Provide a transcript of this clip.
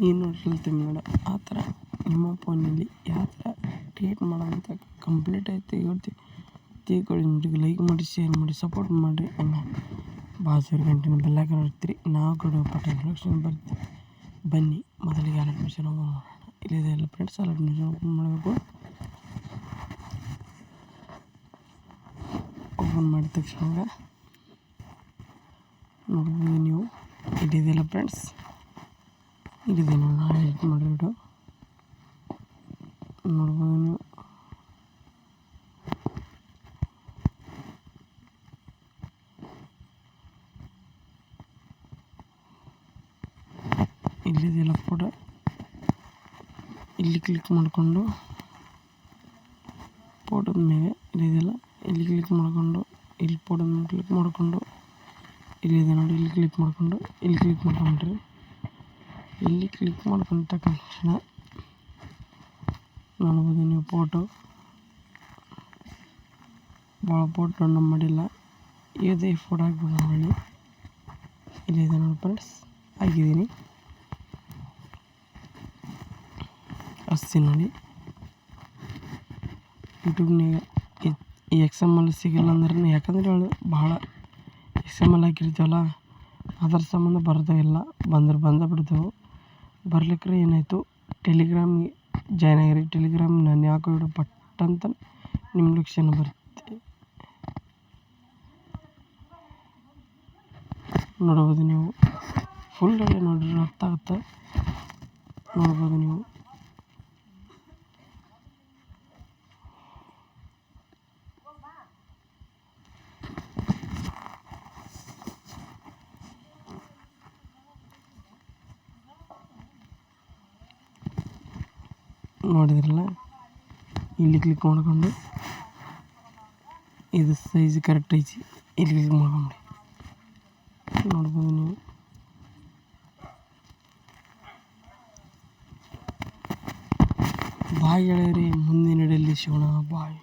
ಏನು ಹೇಳ್ತೀವಿ ನೋಡ ಆ ಥರ ನಿಮ್ಮ ಫೋನಲ್ಲಿ ಯಾವ ಥರ ಕ್ರಿಯೇಟ್ ಮಾಡೋದಂತ ಕಂಪ್ಲೀಟಾಗಿ ತಿಳ್ಕೊಳ್ಳಿ. ನಿಮಗೆ ಲೈಕ್ ಮಾಡಿ, ಶೇರ್ ಮಾಡಿ, ಸಪೋರ್ಟ್ ಮಾಡಿರಿ. ಹಂಗೆ ಬಾಜು ಗಂಟೆನ ಬೆಲ್ಲೈಕನ್ ಇರ್ತೀರಿ. ನಾವು ಕೂಡ ನೋಟಿಫಿಕೇಶನ್ ಬರ್ತೀವಿ. ಬನ್ನಿ ಮೊದಲಿಗೆ ಅಡ್ಮಿಷನ್ ಓಪನ್ ಮಾಡೋಣ. ಇಲ್ಲಿದೆ ಎಲ್ಲ ಫ್ರೆಂಡ್ಸ್, ಅಡ್ಮಿಷನ್ ಓಪನ್ ಮಾಡಬೇಕು. ಓಪನ್ ಮಾಡಿದ ತಕ್ಷಣ ನೋಡ್ಬೋದು ನೀವು. ಇಲ್ಲಿದೆಯಲ್ಲ ಫ್ರೆಂಡ್ಸ್, ಇಲ್ಲಿದೆ ನಾನು ಎಡಿಟ್ ಮಾಡಿಬಿಟ್ಟು ನೋಡ್ಬೋದು ನೀವು. ಇಲ್ಲಿದೆಯಲ್ಲ ಫೋಟೋ, ಇಲ್ಲಿ ಕ್ಲಿಕ್ ಮಾಡಿಕೊಂಡು ಫೋಟೋದ ಮೇಲೆ ಇಲ್ಲಿದೆಯಲ್ಲ, ಇಲ್ಲಿ ಕ್ಲಿಕ್ ಮಾಡಿಕೊಂಡು ಇಲ್ಲಿ ಫೋಟೋದ ಮೇಲೆ ಕ್ಲಿಕ್ ಮಾಡಿಕೊಂಡು ಇಲ್ಲಿದೆ ನೋಡಿ, ಇಲ್ಲಿ ಕ್ಲಿಕ್ ಮಾಡಿಕೊಂಡು ಇಲ್ಲಿ ಕ್ಲಿಕ್ ಮಾಡ್ಕೊಂಡ್ರಿ. ಇಲ್ಲಿ ಕ್ಲಿಕ್ ಮಾಡ್ಕೊಂಡ ತಕ್ಷಣ ನೋಡ್ಬೋದು ನೀವು ಫೋಟೋ. ಭಾಳ ಫೋಟೋ ನಮ್ಮ ಮಾಡಿಲ್ಲ, ಇದೇ ಫೋಟೋ ಹಾಕ್ಬಿಡೋಣ ನೋಡಿ. ಇಲ್ಲಿದೆ ನೋಡಿ ಫ್ರೆಂಡ್ಸ್, ಹಾಕಿದ್ದೀನಿ. ಅಷ್ಟೇ ನೋಡಿ. ಯೂಟ್ಯೂಬ್ನಾಗ ಈ XML ಸಿಗಲ್ಲ ಅಂದ್ರೆ, ಯಾಕಂದರೆ ಅವಳು ಭಾಳ XML ಹಾಕಿರ್ತೀವಲ್ಲ, ಅದ್ರ ಸಂಬಂಧ ಬರ್ತಾಯಿಲ್ಲ. ಬಂದೇ ಬಿಡ್ತಾವೆ. ಬರ್ಲಿಕ್ರೆ ಏನಾಯಿತು, ಟೆಲಿಗ್ರಾಮ್ಗೆ ಜಾಯ್ನ್ ಆಗಿರಿ. ಟೆಲಿಗ್ರಾಮ್ ನಾನು ಯಾಕೋ ವಿಡಿಯೋ ಪಟ್ಟಂತ ನಿಮ್ಮ ಲಕ್ಷಣ ಬರುತ್ತೆ. ನೋಡ್ಬೋದು ನೀವು, ಫುಲ್ ನೋಡ್ರಿ, ಅರ್ಥ ಆಗುತ್ತೆ. ನೋಡ್ಬೋದು ನೀವು. ನೋಡಿದ್ರಲ್ಲ, ಇಲ್ಲಿ ಕ್ಲಿಕ್ ಮಾಡ್ಕೊಂಡು ಇದು ಸೈಜ್ ಕರೆಕ್ಟ್ ಐತಿ, ಇಲ್ಲಿ ಕ್ಲಿಕ್ ಮಾಡ್ಕೊಂಬಿಡಿ. ನೋಡ್ಬೋದು ನೀವು. ಬಾಯ್ ಗೆಳೆಯರಿ, ಮುಂದಿನ ವಿಡಿಯೋದಲ್ಲಿ ಸಿಗೋಣ. ಬಾಯ್.